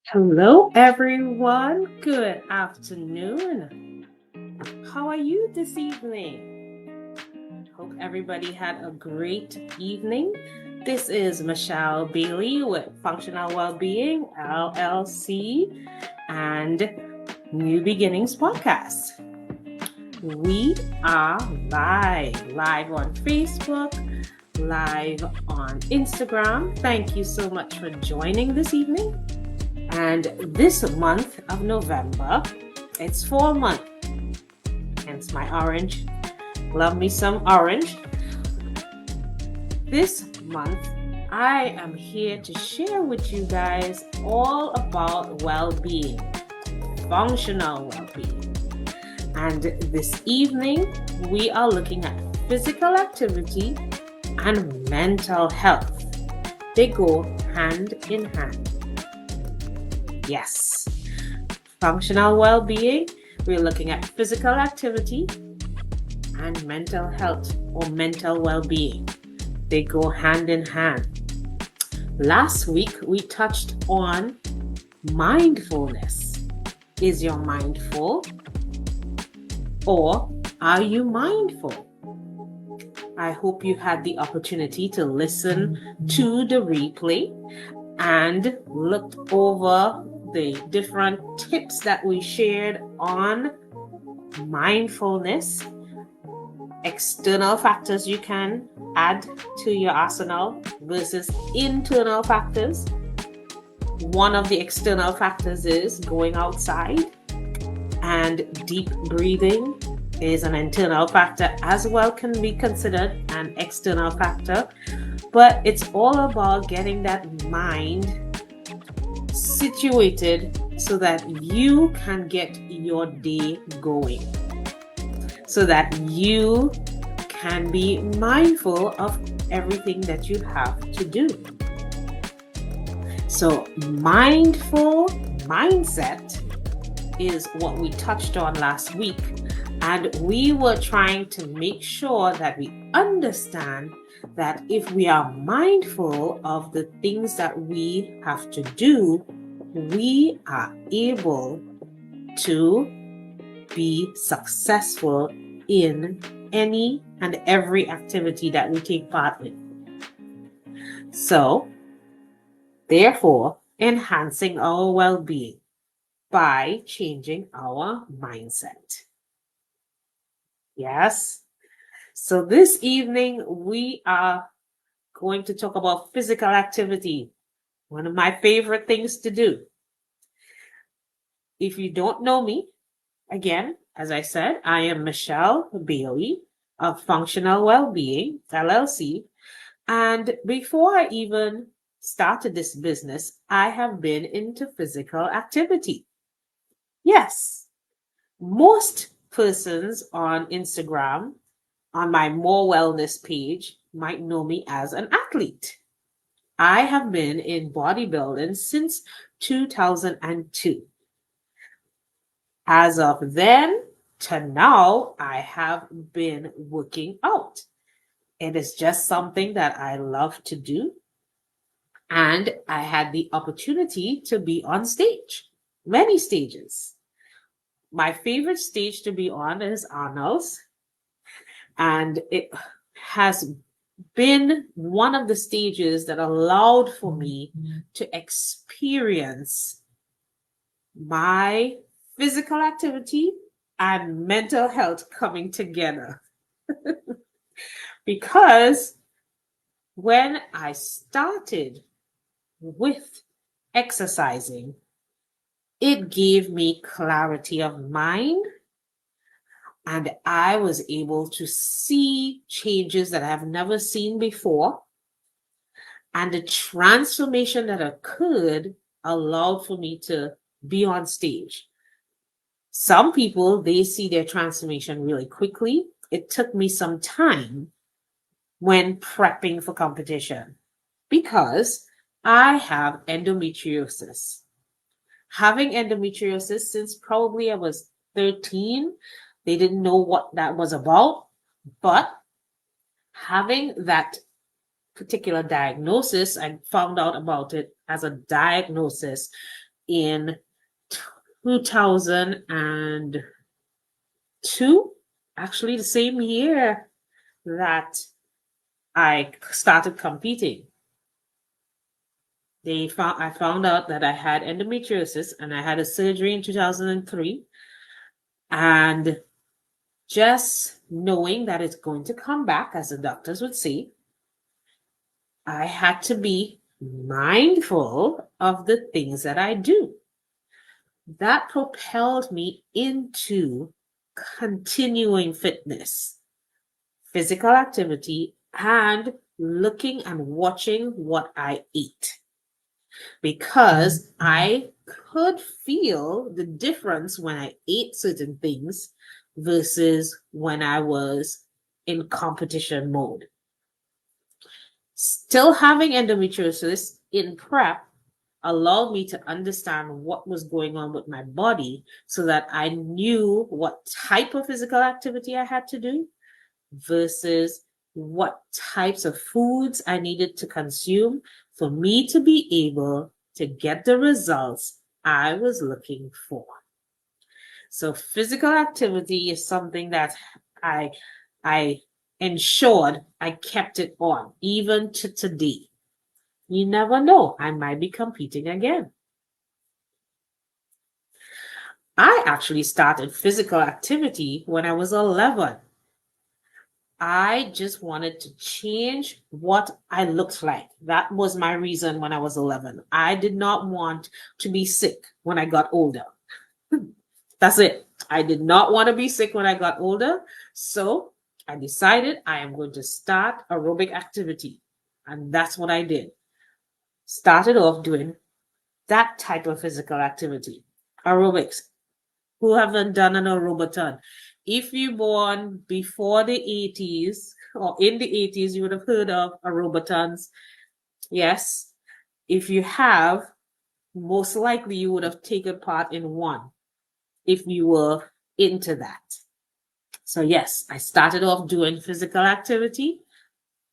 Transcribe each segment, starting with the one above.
Hello, everyone. Good afternoon. How are you this evening? Hope everybody had a great evening. This is Michelle Bailey with Functional Wellbeing LLC and New Beginnings Podcast. We are live on Facebook, live on Instagram. Thank you so much for joining this evening. And this month of November, it's fall month, hence my orange. Love me some orange. This month, I am here to share with you guys all about well-being, functional well-being. And this evening, we are looking at physical activity and mental health. They go hand in hand. Yes, functional well-being, we're looking at physical activity and mental health or mental well-being. They go hand in hand. Last week, we touched on mindfulness. Is your mind full? Or are you mindful? I hope you had the opportunity to listen to the replay and looked over the different tips that we shared on mindfulness, external factors you can add to your arsenal versus internal factors. One of the external factors is going outside, and deep breathing is an internal factor as well, can be considered an external factor. But it's all about getting that mind situated so that you can get your day going, so that you can be mindful of everything that you have to do. So mindful mindset is what we touched on last week, and we were trying to make sure that we understand that if we are mindful of the things that we have to do, we are able to be successful in any and every activity that we take part in. So, therefore, enhancing our well-being by changing our mindset. Yes. So this evening, we are going to talk about physical activity, one of my favorite things to do. If you don't know me, again, as I said, I am Michelle Bailey of Functional Wellbeing LLC. And before I even started this business, I have been into physical activity. Yes, most persons on Instagram, on my More Wellness page, might know me as an athlete. I have been in bodybuilding since 2002. As of then to now, I have been working out. It is just something that I love to do. And I had the opportunity to be on stage, many stages. My favorite stage to be on is Arnold's. And it has been one of the stages that allowed for me to experience my physical activity and mental health coming together. Because when I started with exercising, it gave me clarity of mind, and I was able to see changes that I've never seen before. And the transformation that occurred allowed for me to be on stage. Some people, they see their transformation really quickly. It took me some time when prepping for competition because I have endometriosis. Having endometriosis since probably I was 13, they didn't know what that was about, but having that particular diagnosis, I found out about it as a diagnosis in 2002, actually the same year that I started competing. I found out that I had endometriosis and I had a surgery in 2003. And just knowing that it's going to come back, as the doctors would say, I had to be mindful of the things that I do. That propelled me into continuing fitness, physical activity, and looking and watching what I eat. Because I could feel the difference when I ate certain things versus when I was in competition mode. Still having endometriosis in prep allowed me to understand what was going on with my body so that I knew what type of physical activity I had to do versus what types of foods I needed to consume for me to be able to get the results I was looking for. So physical activity is something that I ensured I kept it on even to today. You never know, I might be competing again. I actually started physical activity when I was 11. I just wanted to change what I looked like. That was my reason when I was 11. I did not want to be sick when I got older. That's it. I did not want to be sick when I got older. So I decided I am going to start aerobic activity. And that's what I did. Started off doing that type of physical activity. Aerobics. Who haven't done an aerobaton? If you born before the 80s or in the 80s, you would have heard of aerobatons. Yes. If you have, most likely you would have taken part in one if you were into that. So yes, I started off doing physical activity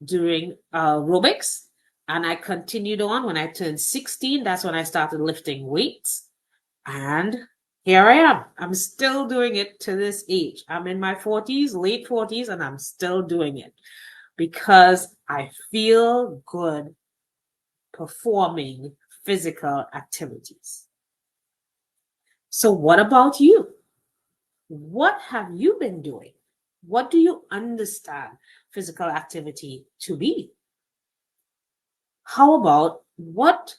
during aerobics, and I continued on when I turned 16. That's when I started lifting weights. And here I am. I'm still doing it to this age. I'm in my 40s, late 40s, and I'm still doing it because I feel good performing physical activities. So, what about you? What have you been doing? What do you understand physical activity to be? How about what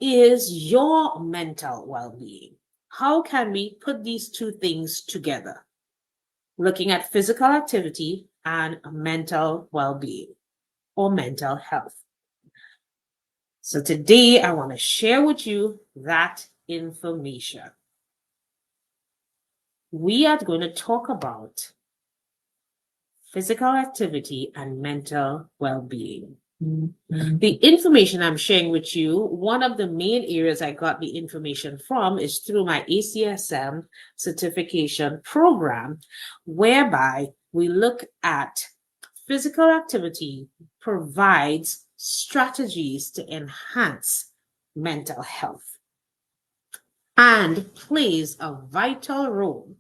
is your mental well being? How can we put these two things together? Looking at physical activity and mental well being or mental health. So, today I want to share with you that information. We are going to talk about physical activity and mental well being. The information I'm sharing with you, one of the main areas I got the information from is through my ACSM certification program, whereby we look at physical activity provides strategies to enhance mental health and plays a vital role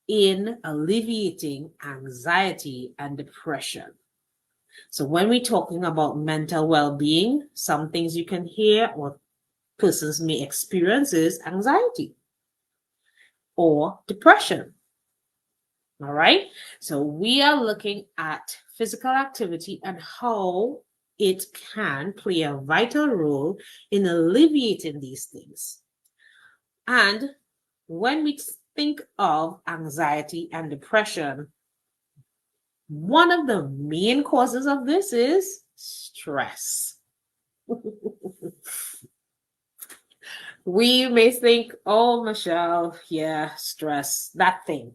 in alleviating anxiety and depression. So when we're talking about mental well-being, some things you can hear or persons may experience is anxiety or depression. All right. So we are looking at physical activity and how it can play a vital role in alleviating these things. And when we think of anxiety and depression, one of the main causes of this is stress. We may think, oh, Michelle, yeah, stress, that thing.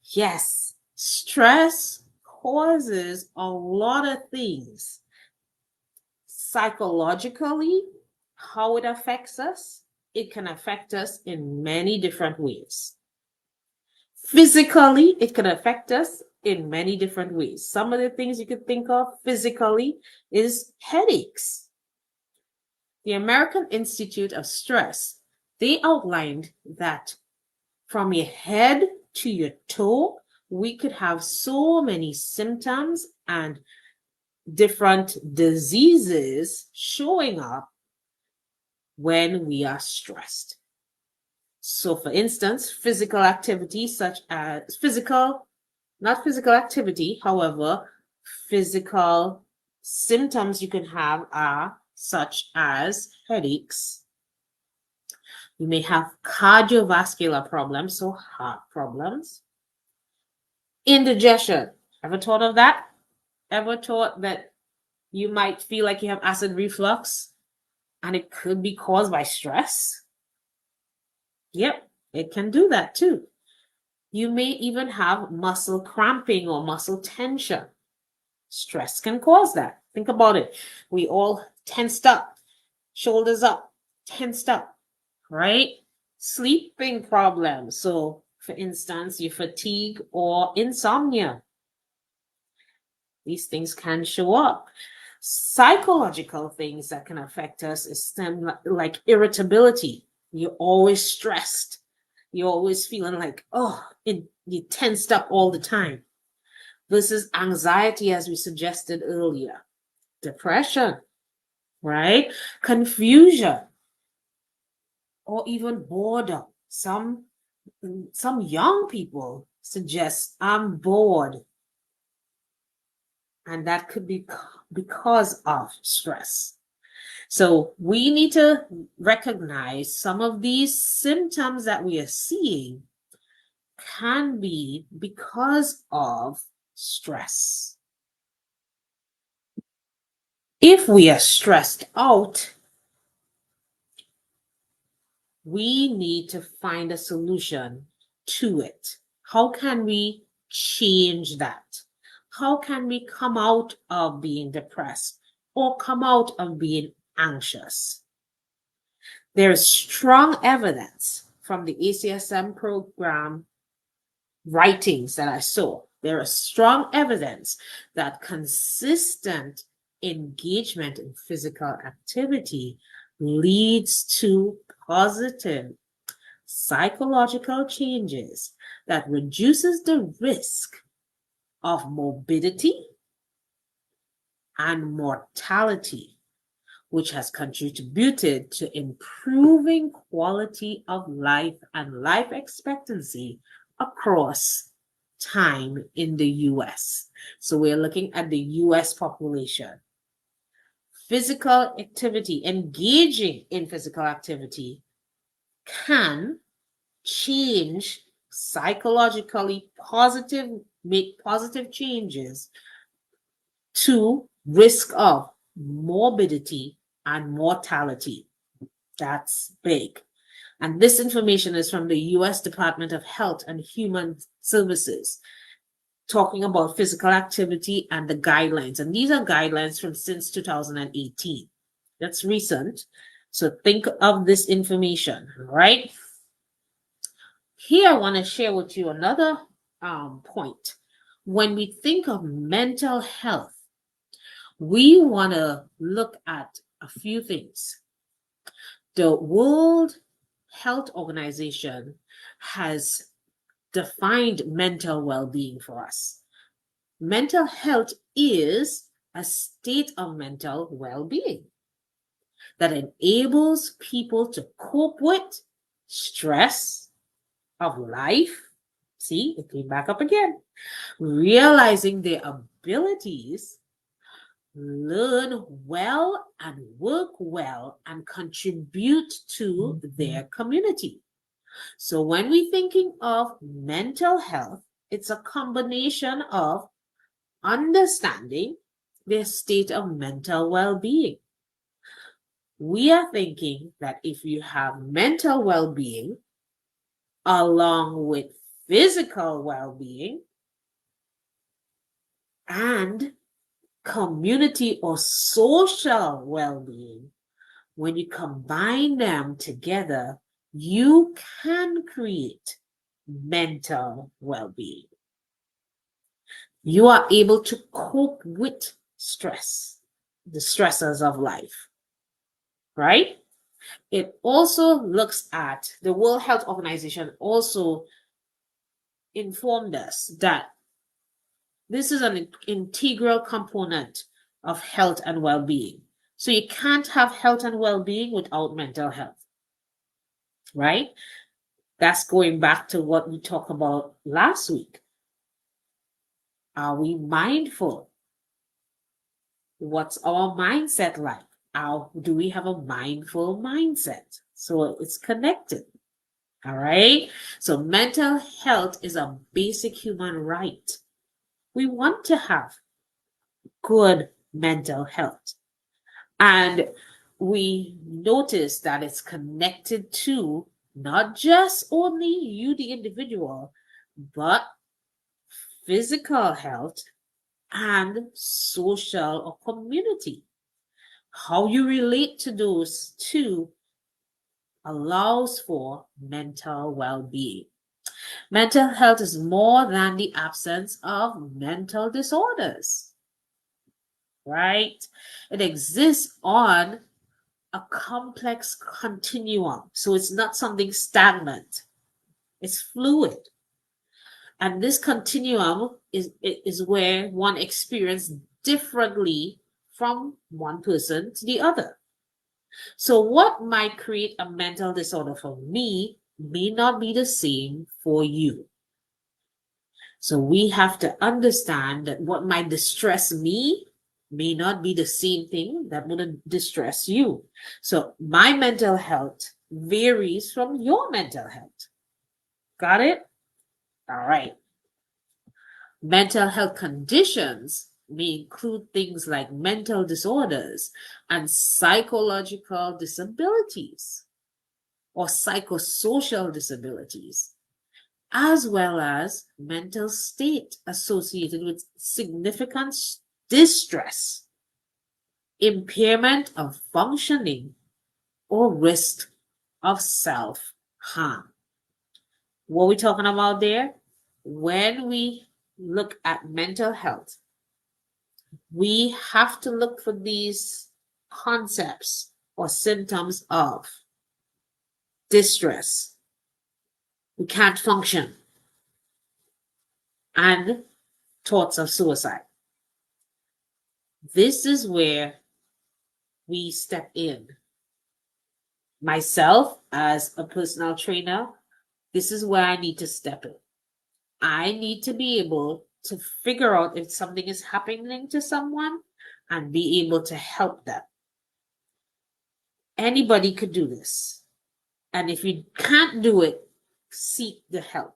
Yes, stress causes a lot of things. Psychologically, how it affects us, it can affect us in many different ways. Physically, it can affect us in many different ways. Some of the things you could think of physically is headaches. the American Institute of Stress, they outlined that from your head to your toe, we could have so many symptoms and different diseases showing up when we are stressed. So, for instance, physical activity, such as not physical activity, however, physical symptoms you can have are such as headaches. You may have cardiovascular problems, so heart problems. Indigestion. Ever thought of that? Ever thought that you might feel like you have acid reflux and it could be caused by stress? Yep, it can do that too. You may even have muscle cramping or muscle tension. Stress can cause that. Think about it. We all tensed up, shoulders up, tensed up, right? Sleeping problems. So, for instance, your fatigue or insomnia. These things can show up. Psychological things that can affect us is like irritability. You're always stressed. You're always feeling like, you're tensed up all the time. Versus anxiety, as we suggested earlier. Depression, right? Confusion, or even boredom. Some young people suggest, I'm bored. And that could be because of stress. So we need to recognize some of these symptoms that we are seeing can be because of stress. If we are stressed out, we need to find a solution to it. How can we change that? How can we come out of being depressed or come out of being anxious? There is strong evidence from the ACSM program writings that I saw. There is strong evidence that consistent engagement in physical activity leads to positive psychological changes that reduces the risk of morbidity and mortality, which has contributed to improving quality of life and life expectancy across time in the US. So we're looking at the US population. Physical activity, engaging in physical activity can change psychologically make positive changes to risk of morbidity and mortality. That's big. And this information is from the US Department of Health and Human Services, talking about physical activity and the guidelines. And these are guidelines from since 2018. That's recent. So think of this information, right? Here, I want to share with you another point. When we think of mental health, we want to look at a few things. The World Health Organization has defined mental well-being for us. Mental health is a state of mental well-being that enables people to cope with stress of life. See, it came back up again. Realizing their abilities, learn well and work well and contribute to their community. So when we're thinking of mental health, it's a combination of understanding their state of mental well-being. We are thinking that if you have mental well-being along with physical well-being and community or social well-being, when you combine them together, you can create mental well-being. You are able to cope with stress, the stressors of life, right? It also looks at the World Health Organization also informed us that this is an integral component of health and well-being. So you can't have health and well-being without mental health, right? That's going back to what we talked about last week. Are we mindful? What's our mindset like? How do we have a mindful mindset? So it's connected. All right. So mental health is a basic human right. We want to have good mental health. And we notice that it's connected to not just only you, the individual, but physical health and social or community. How you relate to those two allows for mental well-being. Mental health is more than the absence of mental disorders, right? It exists on a complex continuum. So it's not something stagnant, it's fluid. And this continuum is where one experiences differently from one person to the other. So, what might create a mental disorder for me may not be the same for you. So, we have to understand that what might distress me may not be the same thing that would distress you. So, my mental health varies from your mental health. Got it? All right. Mental health conditions may include things like mental disorders and psychological disabilities or psychosocial disabilities, as well as mental state associated with significant distress, impairment of functioning, or risk of self harm. What are we talking about there? When we look at mental health, we have to look for these concepts or symptoms of distress. We can't function. And thoughts of suicide. This is where we step in. Myself, as a personal trainer, this is where I need to step in. I need to be able to figure out if something is happening to someone and be able to help them. Anybody could do this. And if you can't do it, seek the help.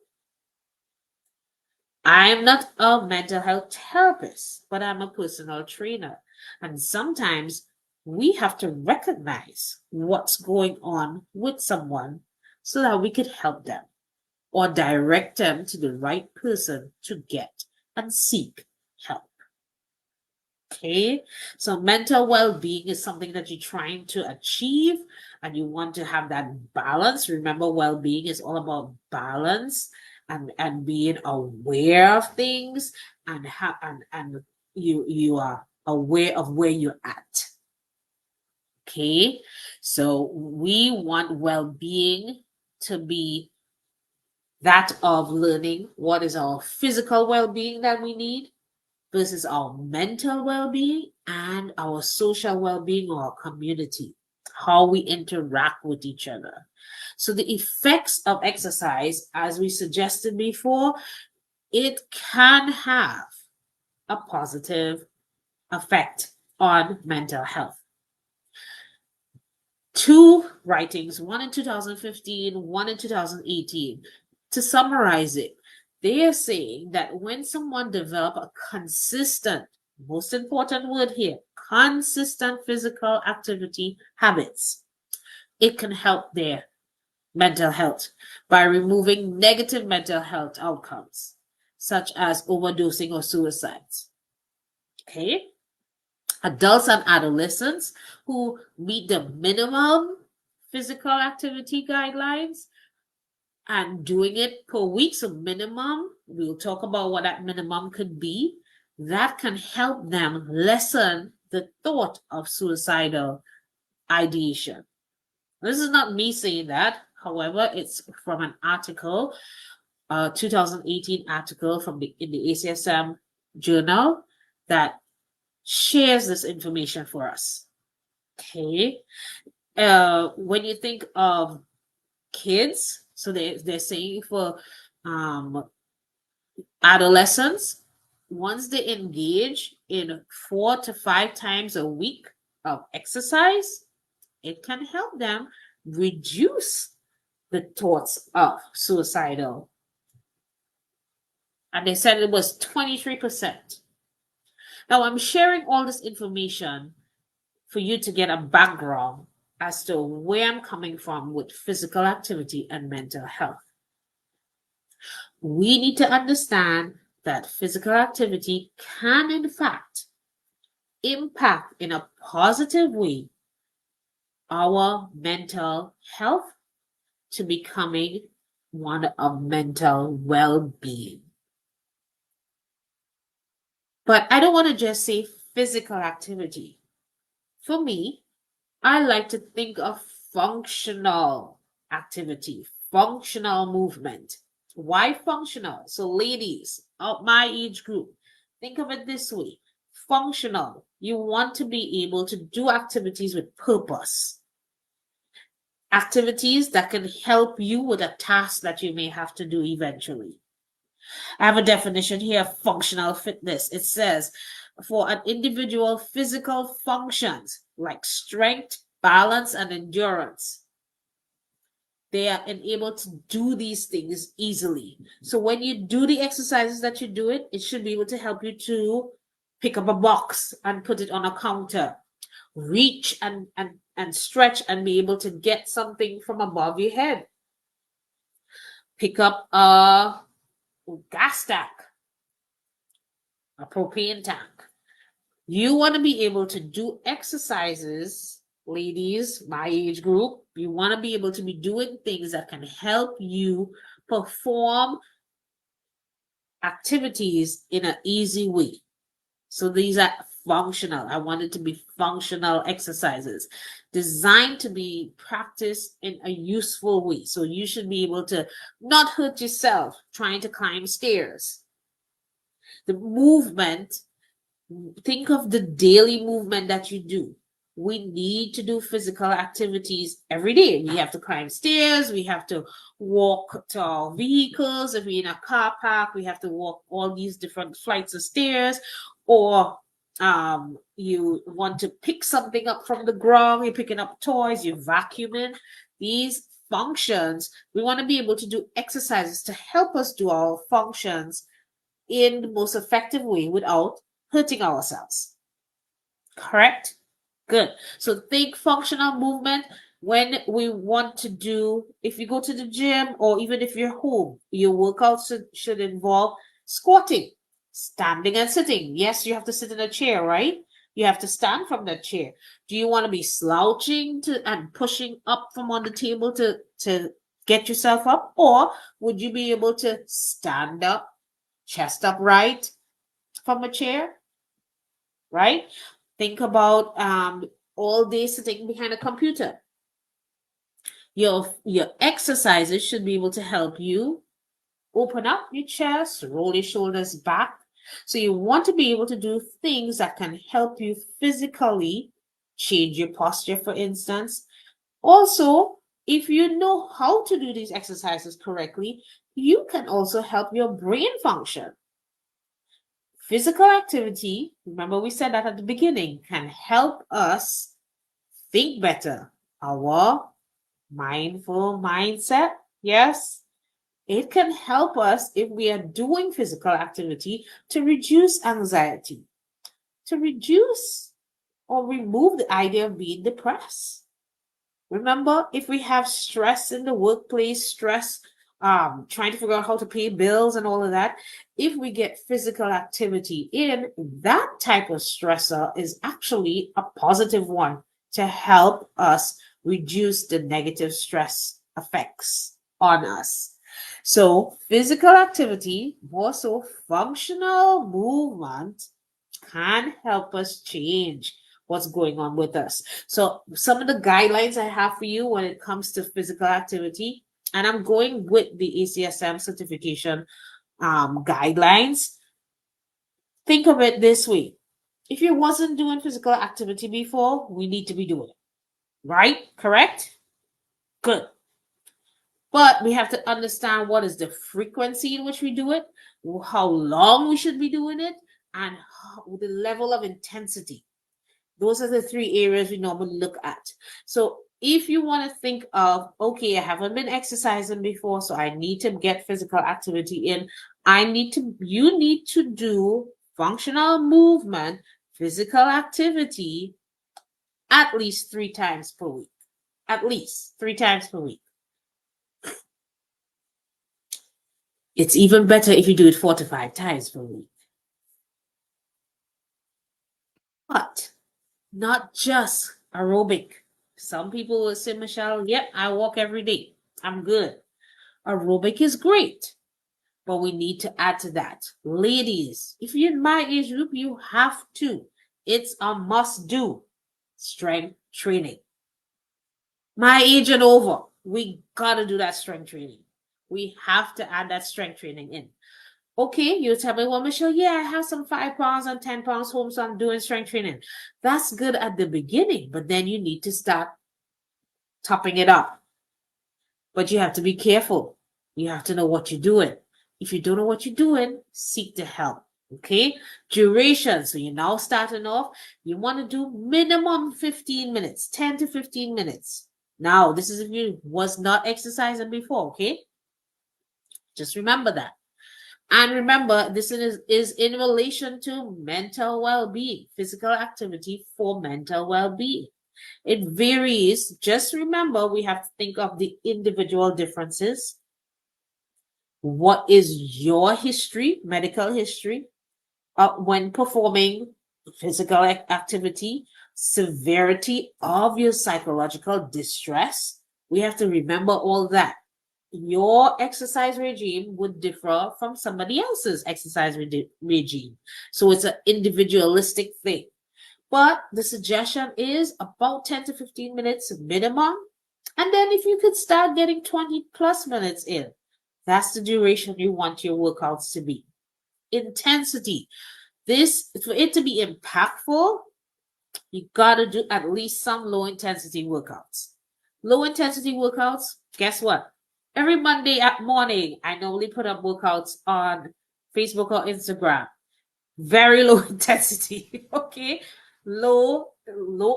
I am not a mental health therapist, but I'm a personal trainer. And sometimes we have to recognize what's going on with someone so that we could help them or direct them to the right person to get and seek help. Okay, so mental well-being is something that you're trying to achieve and you want to have that balance. Remember, well-being is all about balance and being aware of things and you are aware of where you're at. Okay, so we want well-being to be that of learning what is our physical well-being that we need versus our mental well-being and our social well-being or our community, how we interact with each other. So the effects of exercise, as we suggested before, it can have a positive effect on mental health. Two writings, one in 2015, one in 2018. To summarize it, they are saying that when someone develops a consistent, most important word here, consistent physical activity habits, it can help their mental health by removing negative mental health outcomes, such as overdosing or suicides. Okay? Adults and adolescents who meet the minimum physical activity guidelines and doing it per week, so minimum, we'll talk about what that minimum could be, that can help them lessen the thought of suicidal ideation. This is not me saying that. However, it's from an article, a 2018 article in the ACSM journal that shares this information for us. Okay. When you think of kids, so they're saying for adolescents, once they engage in 4 to 5 times a week of exercise, it can help them reduce the thoughts of suicidal. And they said it was 23%. Now, I'm sharing all this information for you to get a background as to where I'm coming from with physical activity and mental health. We need to understand that physical activity can, in fact, impact in a positive way our mental health to becoming one of mental well-being. But I don't want to just say physical activity. For me, I like to think of functional activity, functional movement. Why functional? So, ladies of my age group, think of it this way: functional. You want to be able to do activities with purpose, activities that can help you with a task that you may have to do eventually. I have a definition here of functional fitness. It says, for an individual physical functions like strength, balance, and endurance, they are enabled to do these things easily. So when you do the exercises that you do it should be able to help you to pick up a box and put it on a counter, reach and stretch and be able to get something from above your head, pick up a gas tank, a propane tank. You want to be able to do exercises, ladies, my age group. You want to be able to be doing things that can help you perform activities in an easy way. So these are functional. I want it to be functional exercises designed to be practiced in a useful way. So you should be able to not hurt yourself trying to climb stairs. The movement, think of the daily movement that you do. We need to do physical activities every day. We have to climb stairs. We have to walk to our vehicles. If we're in a car park, we have to walk all these different flights of stairs. Or you want to pick something up from the ground, you're picking up toys, you're vacuuming. These functions, we want to be able to do exercises to help us do our functions in the most effective way without hurting ourselves. Correct? Good. So think functional movement. When we want to do, if you go to the gym or even if you're home, your workout should involve squatting, standing and sitting. Yes, you have to sit in a chair, right? You have to stand from that chair. Do you want to be slouching and pushing up from on the table to get yourself up? Or would you be able to stand up, chest upright from a chair? Right? Think about all day sitting behind a computer. Your exercises should be able to help you open up your chest, roll your shoulders back. So you want to be able to do things that can help you physically change your posture, for instance. Also, if you know how to do these exercises correctly, you can also help your brain function. Physical activity, remember we said that at the beginning, can help us think better. Our mindful mindset, yes, it can help us if we are doing physical activity to reduce anxiety, to reduce or remove the idea of being depressed. Remember, if we have stress in the workplace, stress trying to figure out how to pay bills and all of that, if we get physical activity in, that type of stressor is actually a positive one to help us reduce the negative stress effects on us. So physical activity, more so functional movement, can help us change what's going on with us. So some of the guidelines I have for you when it comes to physical activity, and I'm going with the ACSM certification guidelines. Think of it this way. If you wasn't doing physical activity before, we need to be doing it. Right? Correct? Good. But we have to understand what is the frequency in which we do it, how long we should be doing it, and the level of intensity. Those are the three areas we normally look at. So if you want to think of, okay, I haven't been exercising before, so I need to get physical activity in, you need to do functional movement, physical activity at least 3 times per week. At least 3 times per week. It's even better if you do it 4 to 5 times per week. But not just aerobic. Some people will say, Michelle, yep, I walk every day. I'm good. Aerobic is great, but we need to add to that. Ladies, if you're in my age group, you have to. It's a must do. Strength training. My age and over, we gotta do that strength training. We have to add that strength training in. Okay, you tell me, well, Michelle, yeah, I have some 5 pounds and 10 pounds home, so I'm doing strength training. That's good at the beginning, but then you need to start topping it up. But you have to be careful. You have to know what you're doing. If you don't know what you're doing, seek the help. Okay, duration. So you're now starting off, you want to do minimum 15 minutes, 10 to 15 minutes. Now, this is if you was not exercising before, okay? Just remember that. And remember, this is in relation to mental well-being, physical activity for mental well-being. It varies. Just remember, we have to think of the individual differences. What is your history, medical history, when performing physical activity, severity of your psychological distress? We have to remember all that. Your exercise regime would differ from somebody else's exercise regime. So it's an individualistic thing. But the suggestion is about 10 to 15 minutes minimum. And then if you could start getting 20 plus minutes in, that's the duration you want your workouts to be. Intensity. For it to be impactful, you gotta do at least some low intensity workouts. Low intensity workouts, guess what? Every Monday at morning, I normally put up workouts on Facebook or Instagram. Very low intensity, okay? Low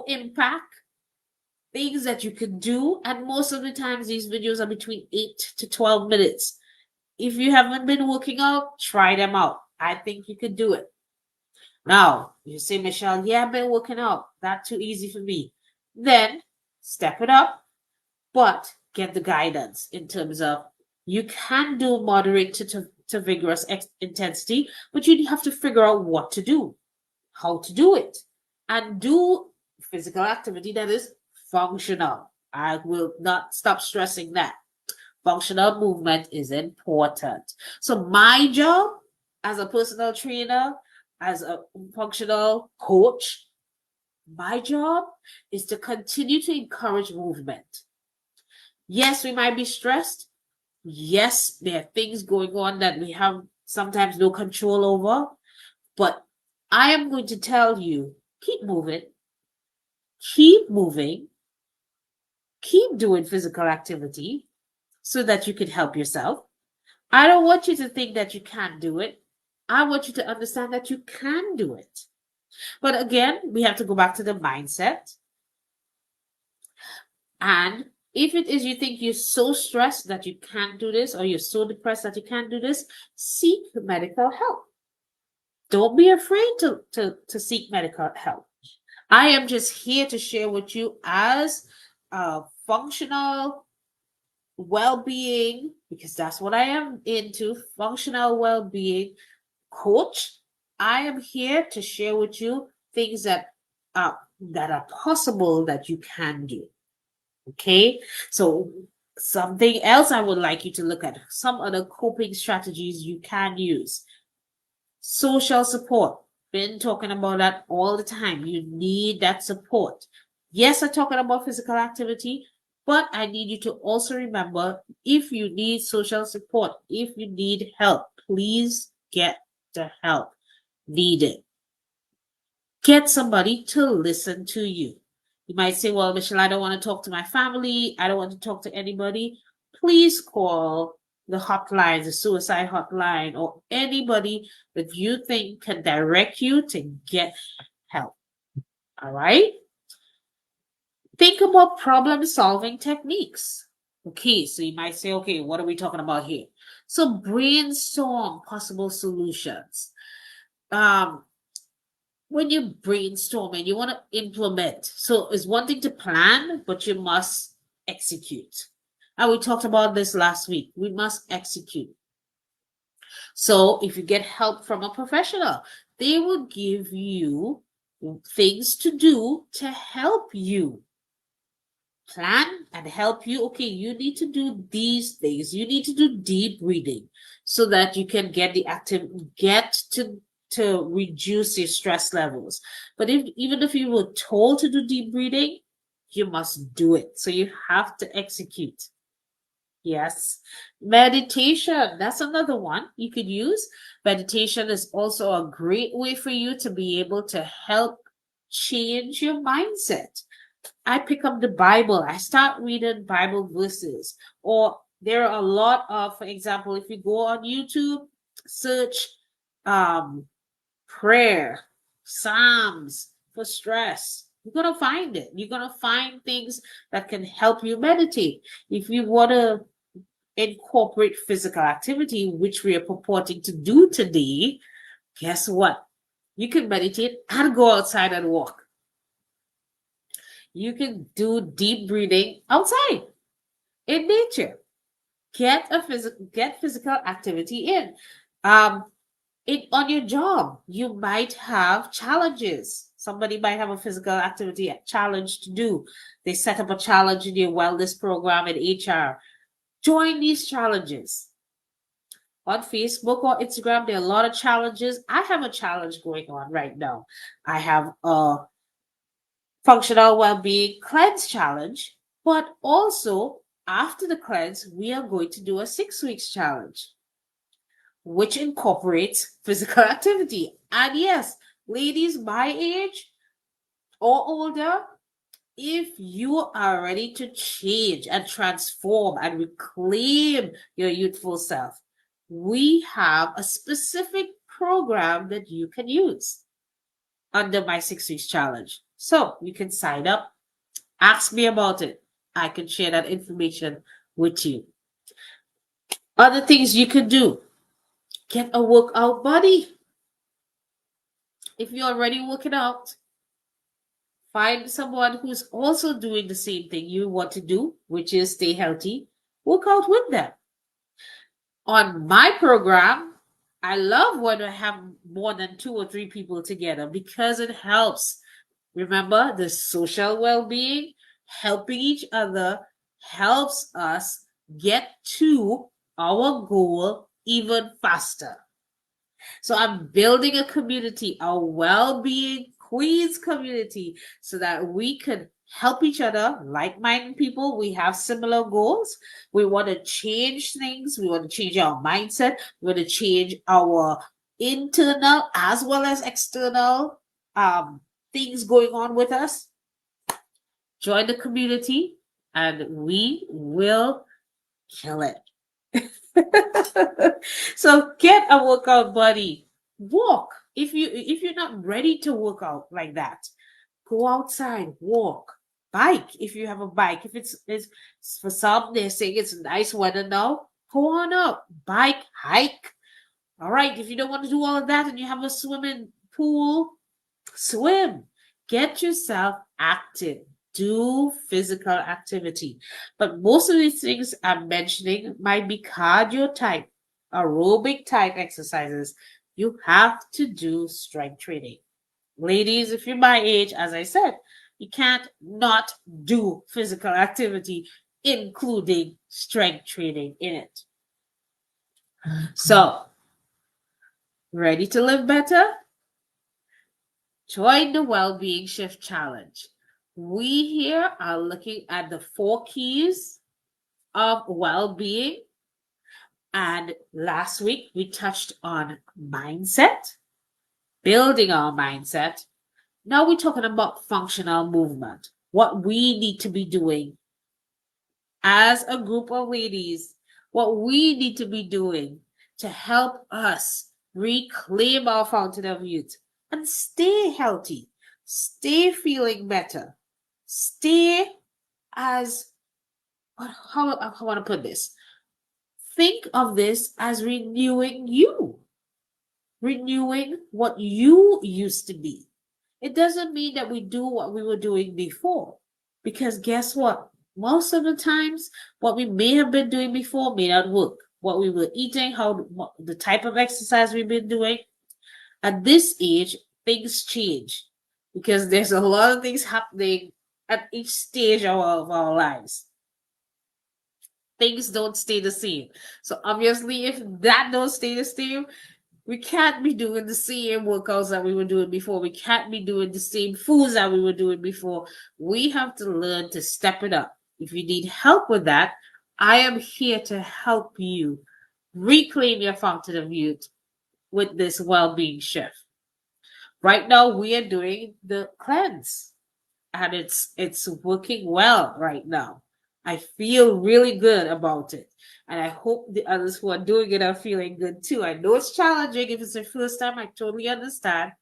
impact, things that you could do. And most of the times, these videos are between 8 to 12 minutes. If you haven't been working out, try them out. I think you could do it. Now, you say, Michelle, yeah, I've been working out. That's too easy for me. Then step it up, but get the guidance in terms of you can do moderate to vigorous intensity, but you have to figure out what to do, how to do it, and do physical activity that is functional. I will not stop stressing that. Functional movement is important. So my job as a personal trainer, as a functional coach, my job is to continue to encourage movement. Yes, we might be stressed. Yes, there are things going on that we have sometimes no control over. But I am going to tell you, keep moving, keep moving, keep doing physical activity so that you can help yourself. I don't want you to think that you can't do it. I want you to understand that you can do it. But again, we have to go back to the mindset. And if it is you think you're so stressed that you can't do this, or you're so depressed that you can't do this, seek medical help. Don't be afraid to seek medical help. I am just here to share with you as a functional well-being, because that's what I am into, functional well-being coach. I am here to share with you things that are possible that you can do. Okay, so something else I would like you to look at, some other coping strategies you can use. Social support. Been talking about that all the time. You need that support. Yes, I'm talking about physical activity, but I need you to also remember, if you need social support, if you need help, please get the help needed. Get somebody to listen to you. You might say, well, Michelle, I don't want to talk to my family. I don't want to talk to anybody. Please call the hotline, the suicide hotline, or anybody that you think can direct you to get help. All right? Think about problem solving techniques. Okay, so you might say, okay, what are we talking about here? So brainstorm possible solutions. Um, when you brainstorm and you want to implement, so it's one thing to plan, but you must execute. And we talked about this last week. We must execute. So if you get help from a professional, they will give you things to do to help you plan and help you. Okay, you need to do these things. You need to do deep breathing so that you can get the active, get to reduce your stress levels. But if even if you were told to do deep breathing, you must do it. So you have to execute. Yes. Meditation, that's another one you could use. Meditation is also a great way for you to be able to help change your mindset. I pick up the Bible, I start reading Bible verses, or there are a lot of, for example, if you go on YouTube, search um prayer, Psalms for stress. You're gonna find it. You're gonna find things that can help you meditate. If you want to incorporate physical activity, which we are purporting to do today, guess what? You can meditate and go outside and walk. You can do deep breathing outside in nature. Get physical activity in. Um, on your job, you might have challenges. Somebody might have a physical activity challenge to do. They set up a challenge in your wellness program in HR. Join these challenges. On Facebook or Instagram, there are a lot of challenges. I have a challenge going on right now. I have a functional well-being cleanse challenge, but also after the cleanse, we are going to do a 6 weeks challenge, which incorporates physical activity. And yes, ladies my age or older, if you are ready to change and transform and reclaim your youthful self, we have a specific program that you can use under my 6 weeks challenge. So you can sign up, ask me about it. I can share that information with you. Other things you can do: get a workout buddy. If you're already working out, find someone who's also doing the same thing you want to do, which is stay healthy. Work out with them. On my program, I love when I have more than 2 or 3 people together because it helps. Remember, the social well-being, helping each other helps us get to our goal even faster. So I'm building a community, a well-being Queens community, so that we could help each other, like-minded people. We have similar goals. We want to change things. We want to change our mindset. We want to change our internal as well as external things going on with us. Join the community and we will kill it. So get a workout buddy. Walk. If you're not ready to work out like that, go outside, walk. Bike if you have a bike. If it's for some, they're saying it's nice weather now, go on up. Bike, hike. All right. If you don't want to do all of that and you have a swimming pool, swim. Get yourself active. Do physical activity. But most of these things I'm mentioning might be cardio type, aerobic type exercises. You have to do strength training. Ladies, if you're my age, as I said, you can't not do physical activity, including strength training in it. So, ready to live better? Join the Well-Being Shift Challenge. We here are looking at the 4 keys of well-being. And last week we touched on mindset, building our mindset. Now we're talking about functional movement, what we need to be doing as a group of ladies, what we need to be doing to help us reclaim our fountain of youth and stay healthy, stay feeling better, stay as, how I want to put this, think of this as renewing you, renewing what you used to be. It doesn't mean that we do what we were doing before, because guess what? Most of the times, what we may have been doing before may not work. What we were eating, the type of exercise we've been doing. At this age, things change because there's a lot of things happening at each stage of our lives. Things don't stay the same. So obviously, if that don't stay the same, we can't be doing the same workouts that we were doing before. We can't be doing the same foods that we were doing before. We have to learn to step it up. If you need help with that, I am here to help you reclaim your fountain of youth with this well-being shift. Right now, we are doing the cleanse, and it's working well right now. I feel really good about it. And I hope the others who are doing it are feeling good too. I know it's challenging. If it's the first time, I totally understand.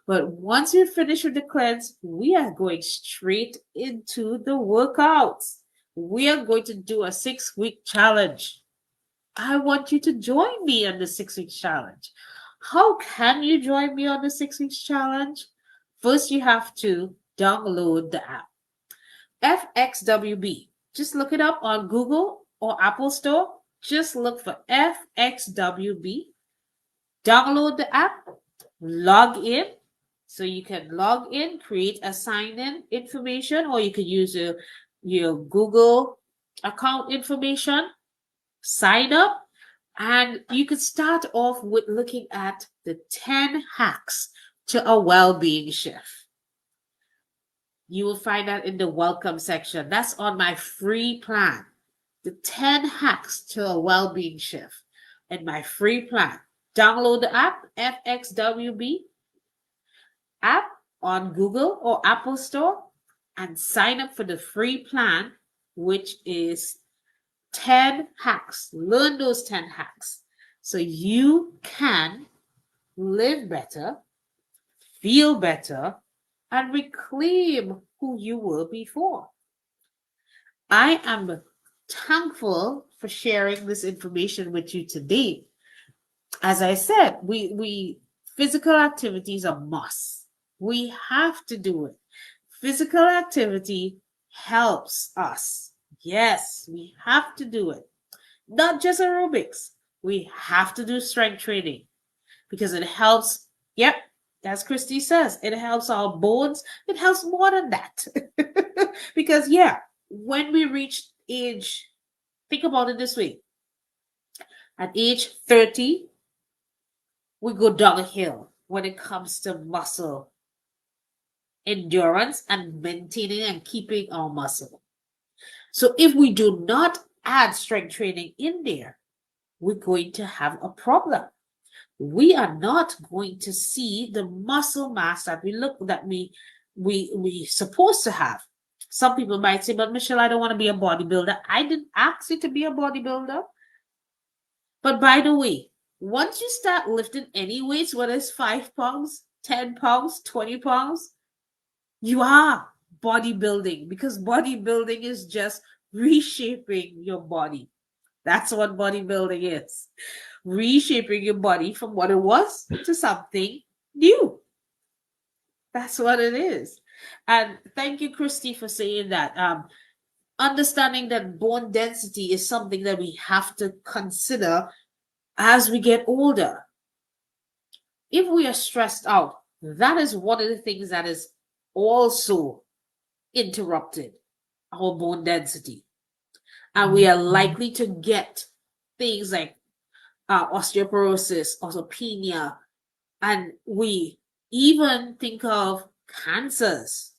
But once you finish with the cleanse, we are going straight into the workouts. We are going to do a 6-week challenge. I want you to join me on the 6-week challenge. How can you join me on the 6-week challenge? First, you have to download the app. FXWB. Just look it up on Google or Apple Store. Just look for FXWB. Download the app, log in. So you can log in, create a sign-in information, or you can use your Google account information, sign up, and you can start off with looking at the 10 hacks to a well-being shift. You will find that in the welcome section. That's on my free plan. The 10 hacks to a well-being shift in my free plan. Download the app, FXWB app on Google or Apple Store, and sign up for the free plan, which is 10 hacks. Learn those 10 hacks so you can live better, feel better, and reclaim who you were before. I am thankful for sharing this information with you today. As I said, we physical activities are must. We have to do it. Physical activity helps us. Yes, we have to do it. Not just aerobics. We have to do strength training because it helps. Yep, as Christy says, it helps our bones. It helps more than that. Because, yeah, when we reach age, think about it this way. At age 30, we go downhill when it comes to muscle endurance and maintaining and keeping our muscle. So if we do not add strength training in there, we're going to have a problem. We are not going to see the muscle mass that we supposed to have. Some people might say, but Michelle, I don't want to be a bodybuilder. I didn't ask you to be a bodybuilder. But by the way, once you start lifting any weights, whether it's 5 pounds, 10 pounds, 20 pounds, you are bodybuilding, because bodybuilding is just reshaping your body. That's what bodybuilding is. Reshaping your body from what it was to something new. That's what it is. And thank you, Christy, for saying that. Understanding that bone density is something that we have to consider as we get older. If we are stressed out, that is one of the things that is also interrupted our bone density. And we are likely to get things like osteoporosis, osteopenia, and we Even think of cancers.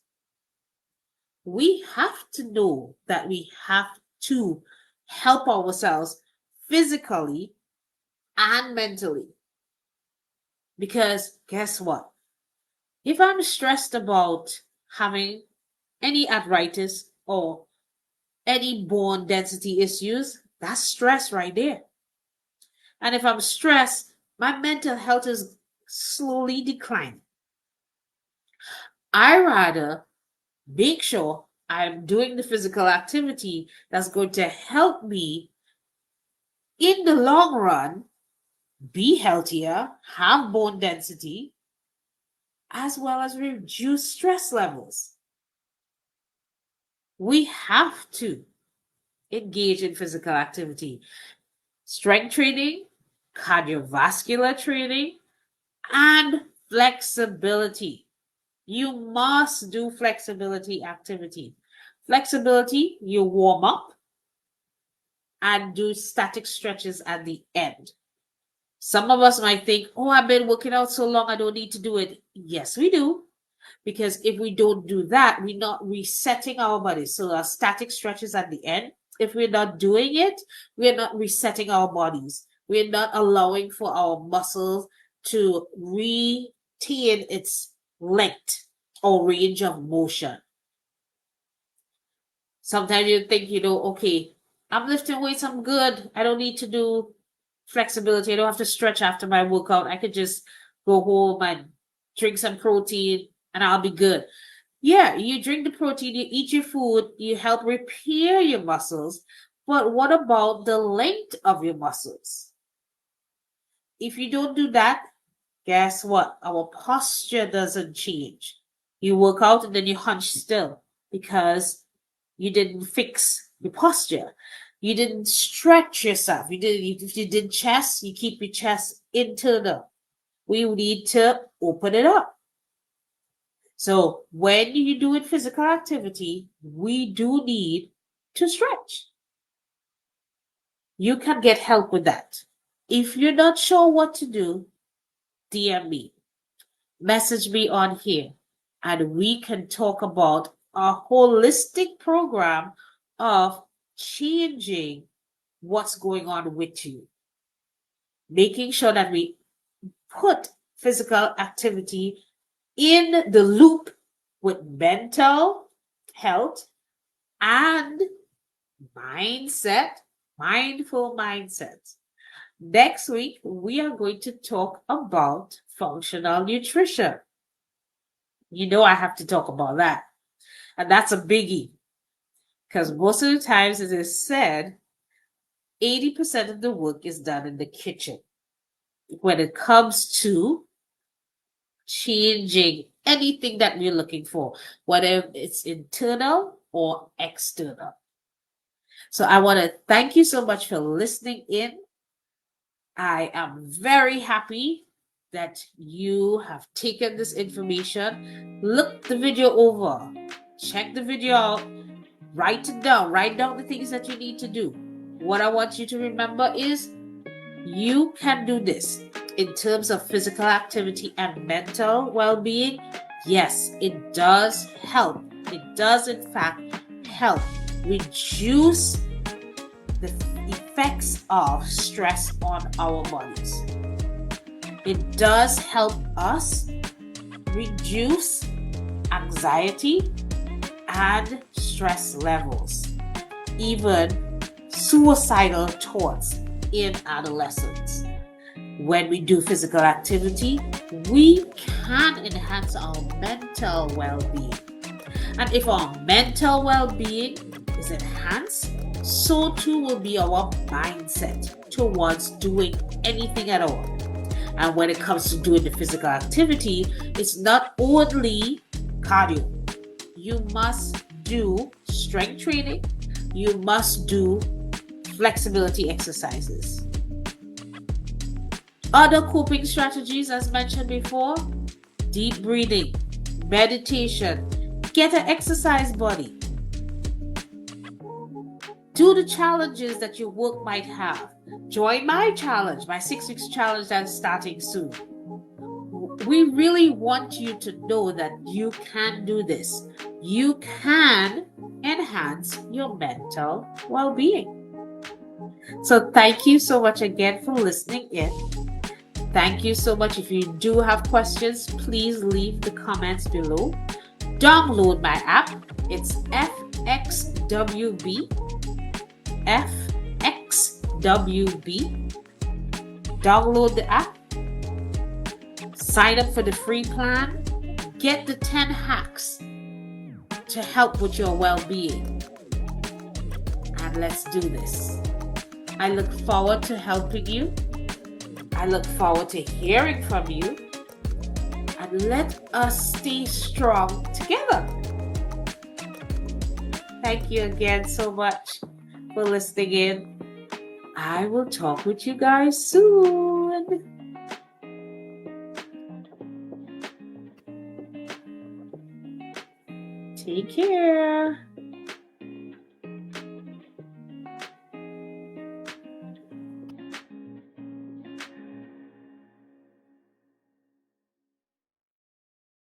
We have to know that we have to help ourselves physically and mentally. Because guess what? If I'm stressed about having any arthritis or any bone density issues, that's stress right there. And if I'm stressed, my mental health is slowly declining. I rather make sure I'm doing the physical activity that's going to help me in the long run be healthier, have bone density, as well as reduce stress levels. We have to engage in physical activity, strength training, cardiovascular training, and flexibility. You must do flexibility activity. Flexibility, you warm up and do static stretches at the end. Some of us might think, oh, I've been working out so long, I don't need to do it. Yes, we do. Because if we don't do that, we're not resetting our body. So our static stretches at the end, if we're not doing it, we're not resetting our bodies. We're not allowing for our muscles to retain its length or range of motion. Sometimes you think, okay, I'm lifting weights, I'm good. I don't need to do flexibility. I don't have to stretch after my workout. I could just go home and drink some protein and I'll be good. Yeah, you drink the protein, you eat your food, you help repair your muscles. But what about the length of your muscles? If you don't do that, guess what? Our posture doesn't change. You work out and then you hunch still because you didn't fix your posture. You didn't stretch yourself. If you did chest, you keep your chest internal. We need to open it up. So when you do it physical activity, we do need to stretch. You can get help with that. If you're not sure what to do, DM me, message me on here, and we can talk about a holistic program of changing what's going on with you, making sure that we put physical activity in the loop with mental health and mindset, mindful mindset. Next week, we are going to talk about functional nutrition. You know, I have to talk about that. And that's a biggie because most of the times, as I said, 80% of the work is done in the kitchen when it comes to changing anything that we're looking for, whether it's internal or external. So I want to thank you so much for listening in. I am very happy that you have taken this information. Look the video over, check the video out, write it down, write down the things that you need to do. What I want you to remember is you can do this in terms of physical activity and mental well-being. Yes, it does help. It does, in fact, help reduce the effects of stress on our bodies. It does help us reduce anxiety and stress levels, even suicidal thoughts in adolescence. When we do physical activity, we can enhance our mental well-being. And if our mental well-being is enhanced, so too will be our mindset towards doing anything at all. And when it comes to doing the physical activity, it's not only cardio. You must do strength training. You must do flexibility exercises. Other coping strategies, as mentioned before, deep breathing, meditation, get an exercise body. Do the challenges that your work might have. Join my challenge, my 6 weeks challenge that's starting soon. we really want you to know that you can do this. You can enhance your mental well-being. So thank you so much again for listening in. Thank you so much. If you do have questions, please leave the comments below. Download my app. It's FXWB. FXWB. Download the app. Sign up for the free plan. Get the 10 hacks to help with your well-being. And let's do this. I look forward to helping you. I look forward to hearing from you. And let us stay strong together. Thank you again so much for listening in. I will talk with you guys soon. Take care.